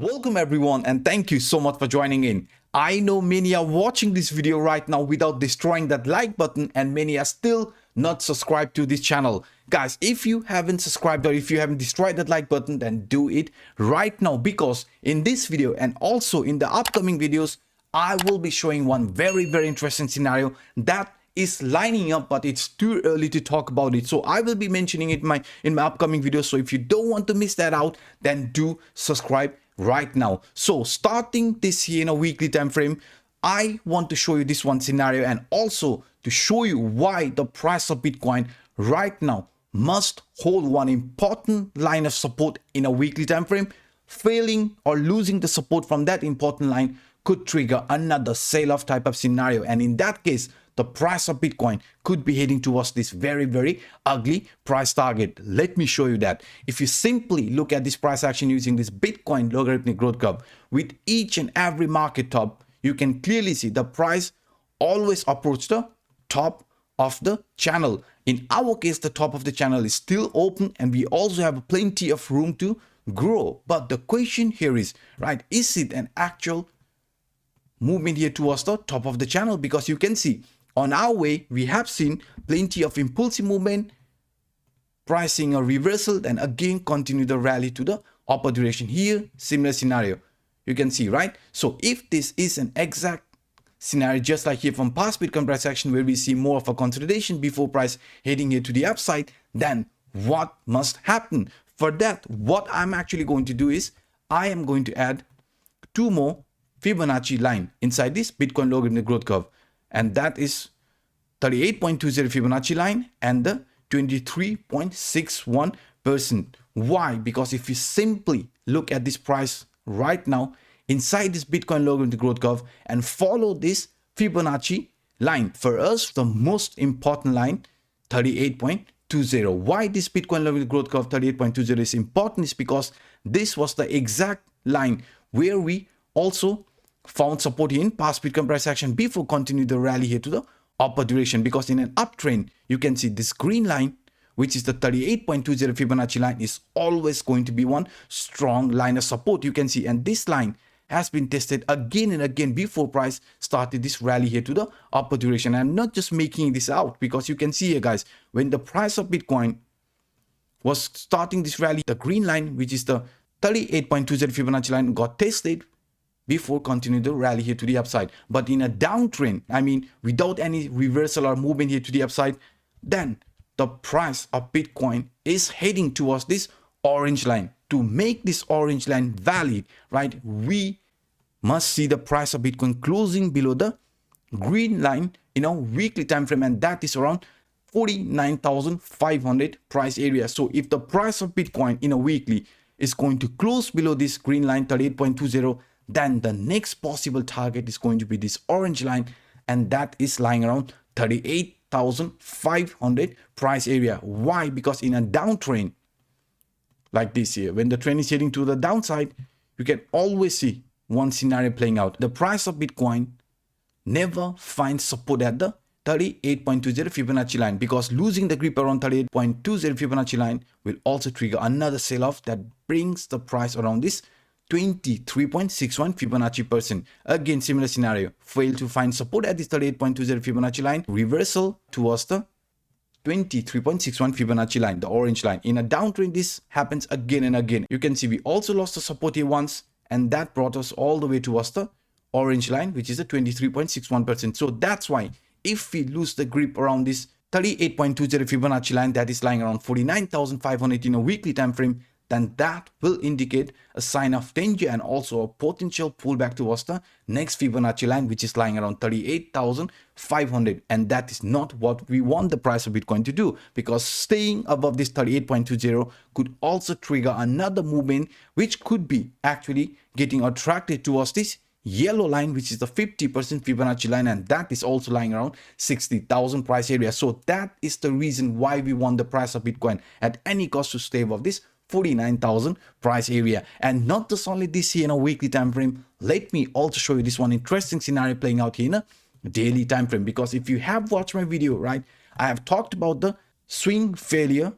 Welcome everyone, and thank you so much for joining in. I know many are watching this video right now without destroying that like button, and many are still not subscribed to this channel. Guys, if you haven't subscribed or if you haven't destroyed that like button, then do it right now, because in this video and also in the upcoming videos, I will be showing one very interesting scenario that is lining up, but it's too early to talk about it. So I will be mentioning it in my upcoming videos. So if you don't want to miss that out, then do subscribe right now. So starting this here in a weekly time frame, I want to show you this one scenario and also to show you why the price of Bitcoin right now must hold one important line of support in a weekly time frame. Failing or losing the support from that important line could trigger another sell-off type of scenario, and in that case the price of Bitcoin could be heading towards this very ugly price target. Let me show you that. If you simply look at this price action using this Bitcoin logarithmic growth curve with each and every market top, you can clearly see the price always approach the top of the channel. In our case, the top of the channel is still open and we also have plenty of room to grow. But the question here is, right, is it an actual movement here towards the top of the channel? Because you can see on our way, we have seen plenty of impulsive movement, pricing a reversal, and again continue the rally to the upper direction. Here, similar scenario. You can see, right? So if this is an exact scenario, just like here from past Bitcoin price action, where we see more of a consolidation before price heading here to the upside, then what must happen? For that, what I'm actually going to do is I am going to add two more Fibonacci line inside this Bitcoin logarithmic growth curve, and that is 38.20 Fibonacci line and the 23.61%. Why? Because if you simply look at this price right now inside this Bitcoin logarithmic growth curve and follow this Fibonacci line, for us the most important line 38.20. Why this Bitcoin logarithmic growth curve 38.20 is important is because this was the exact line where we also found support in past Bitcoin price action before continue the rally here to the upper direction. Because in an uptrend, you can see this green line, which is the 38.20 Fibonacci line, is always going to be one strong line of support, you can see. And this line has been tested again and again before price started this rally here to the upper direction. I'm not just making this out, because you can see here, guys, when the price of Bitcoin was starting this rally, the green line, which is the 38.20 Fibonacci line, got tested before continue the rally here to the upside. But in a downtrend, I mean without any reversal or movement here to the upside, then the price of Bitcoin is heading towards this orange line. To make this orange line valid, right, we must see the price of Bitcoin closing below the green line in a weekly time frame, and that is around 49,500 price area. So if the price of Bitcoin in a weekly is going to close below this green line 38.20, then the next possible target is going to be this orange line, and that is lying around 38,500 price area. Why? Because in a downtrend like this here, when the trend is heading to the downside, you can always see one scenario playing out. The price of Bitcoin never finds support at the 38.20 Fibonacci line, because losing the grip around 38.20 Fibonacci line will also trigger another sell-off that brings the price around this 23.61 Fibonacci %. Again, similar scenario. Fail to find support at this 38.20 Fibonacci line. Reversal towards the 23.61 Fibonacci line, the orange line. In a downtrend, this happens again and again. You can see we also lost the support here once, and that brought us all the way towards the orange line, which is the 23.61%. So that's why if we lose the grip around this 38.20 Fibonacci line that is lying around 49,500 in a weekly time frame, then that will indicate a sign of danger and also a potential pullback towards the next Fibonacci line, which is lying around 38,500. And that is not what we want the price of Bitcoin to do, because staying above this 38.20 could also trigger another movement, which could be actually getting attracted towards this yellow line, which is the 50% Fibonacci line, and that is also lying around 60,000 price area. So that is the reason why we want the price of Bitcoin at any cost to stay above this 49,000 price area. And not just only this here in a weekly time frame, let me also show you this one interesting scenario playing out here in a daily time frame. Because if you have watched my video, right, I have talked about the swing failure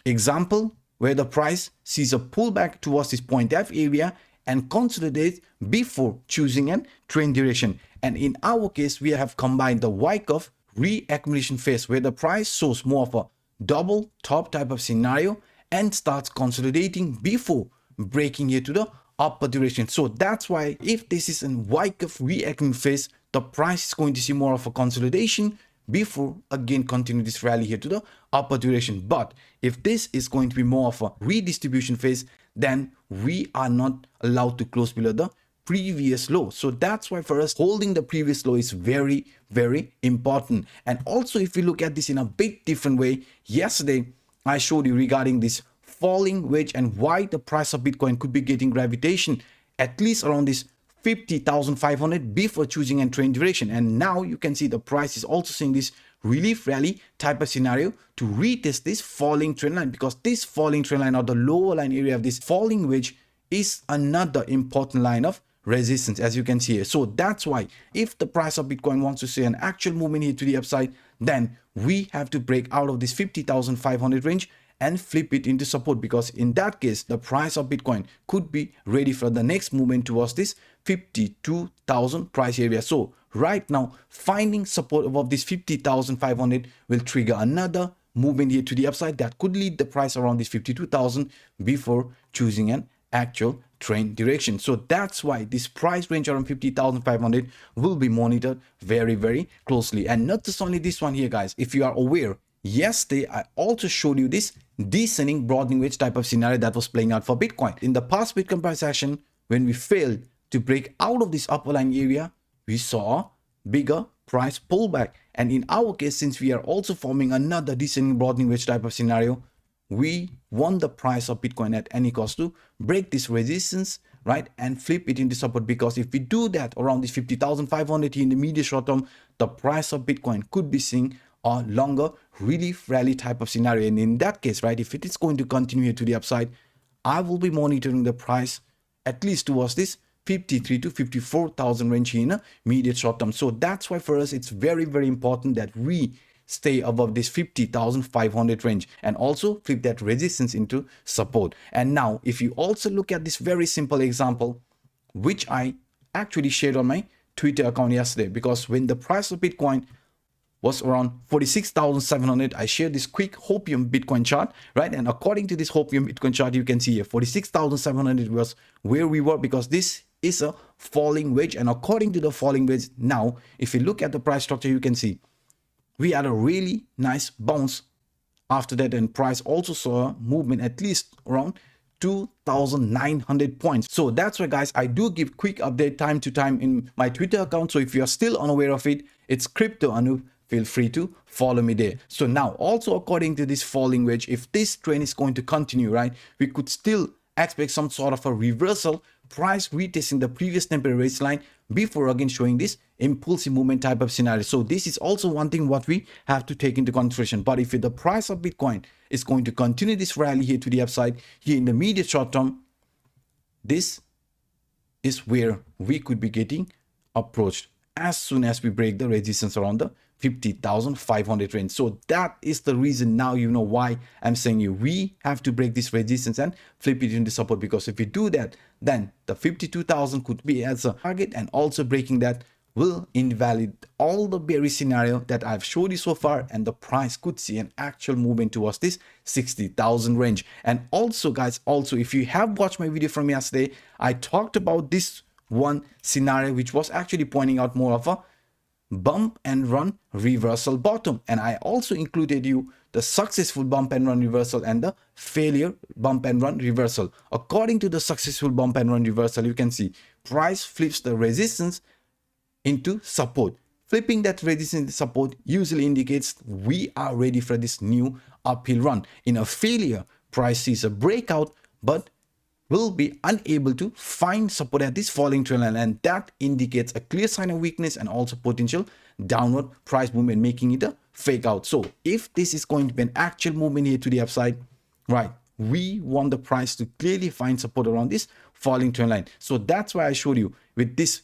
example where the price sees a pullback towards this point F area and consolidate before choosing a trend duration. And in our case, we have combined the Wyckoff reaccumulation phase where the price shows more of a double top type of scenario and starts consolidating before breaking here to the upper duration. So that's why if this is in Wyckoff reaccumulation phase, the price is going to see more of a consolidation before again continue this rally here to the upper duration. But if this is going to be more of a redistribution phase, then we are not allowed to close below the previous low. So that's why for us, holding the previous low is very, very important. And also, if we look at this in a bit different way, yesterday I showed you regarding this falling wedge and why the price of Bitcoin could be getting gravitation at least around this 50,500 before choosing a trend duration. And now you can see the price is also seeing this relief rally type of scenario to retest this falling trend line, because this falling trend line or the lower line area of this falling wedge is another important line of resistance, as you can see here. So that's why if the price of Bitcoin wants to see an actual movement here to the upside, then we have to break out of this 50,500 range and flip it into support, because in that case the price of Bitcoin could be ready for the next movement towards this 52,000 price area. So right now finding support above this 50,500 will trigger another movement here to the upside that could lead the price around this 52,000 before choosing an actual trend direction. So that's why this price range around 50,500 will be monitored very, very closely. And not just only this one here, guys, if you are aware, yesterday I also showed you this descending broadening wedge type of scenario that was playing out for Bitcoin. In the past Bitcoin price action, when we failed to break out of this upper line area, we saw a bigger price pullback. And in our case, since we are also forming another descending broadening wedge type of scenario, we want the price of Bitcoin at any cost to break this resistance, right, and flip it into support. Because if we do that around this 50,500 in the medium short term, the price of Bitcoin could be seeing a longer relief rally type of scenario. And in that case, right, if it is going to continue here to the upside, I will be monitoring the price at least towards this 53 to 54,000 range in a medium short term. So that's why for us it's very, very important that we stay above this 50,500 range and also flip that resistance into support. And now if you also look at this very simple example, which I actually shared on my Twitter account yesterday, because when the price of Bitcoin was around 46,700, I shared this quick Hopium Bitcoin chart, right? And according to this Hopium Bitcoin chart, you can see here 46,700 was where we were, because this is a falling wedge. And according to the falling wedge, now if you look at the price structure, you can see we had a really nice bounce after that, and price also saw a movement at least around 2,900 points. So that's why, guys, I do give quick update time to time in my Twitter account. So if you are still unaware of it, it's Crypto Anup. Feel free to follow me there. So now also according to this falling wedge, if this trend is going to continue, right, we could still expect some sort of a reversal, price retesting the previous temporary range line before again showing this impulsive movement type of scenario. So this is also one thing what we have to take into consideration. But if the price of Bitcoin is going to continue this rally here to the upside here in the immediate short term, this is where we could be getting approached as soon as we break the resistance around the 50,500 range. So that is the reason now you know why I'm saying you we have to break this resistance and flip it into support, because if we do that, then the 52,000 could be as a target, and also breaking that will invalidate all the bearish scenario that I've showed you so far, and the price could see an actual movement towards this 60,000 range. And also, guys, also if you have watched my video from yesterday, I talked about this one scenario which was actually pointing out more of a bump and run reversal bottom, and I also included you the successful bump and run reversal and the failure bump and run reversal. According to the successful bump and run reversal, you can see price flips the resistance into support. Flipping that resistance into support usually indicates we are ready for this new uphill run. In a failure, price sees a breakout but will be unable to find support at this falling trend line, and that indicates a clear sign of weakness and also potential downward price movement, making it a fake out. So if this is going to be an actual movement here to the upside, right, we want the price to clearly find support around this falling trend line. So that's why I showed you with this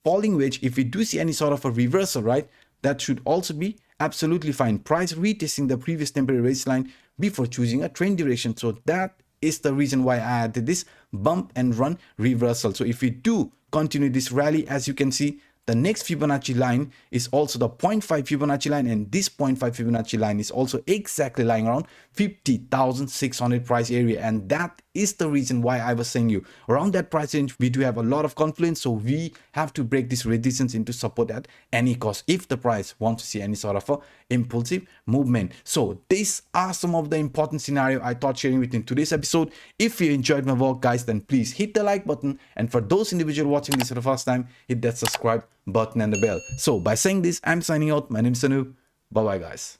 falling wedge, if we do see any sort of a reversal, right, that should also be absolutely fine. Price retesting the previous temporary range line before choosing a trend direction. So that is the reason why I added this bump and run reversal. So if we do continue this rally, as you can see, the next Fibonacci line is also the 0.5 Fibonacci line, and this 0.5 Fibonacci line is also exactly lying around 50,600 price area, and that is the reason why I was saying you around that price range we do have a lot of confluence. So we have to break this resistance into support at any cost if the price wants to see any sort of a impulsive movement. So these are some of the important scenario I thought sharing with you in today's episode. If you enjoyed my work, guys, then please hit the like button, and for those individuals watching this for the first time, hit that subscribe button and the bell. So by saying this, I'm signing out. My name is Anup. Bye bye, guys.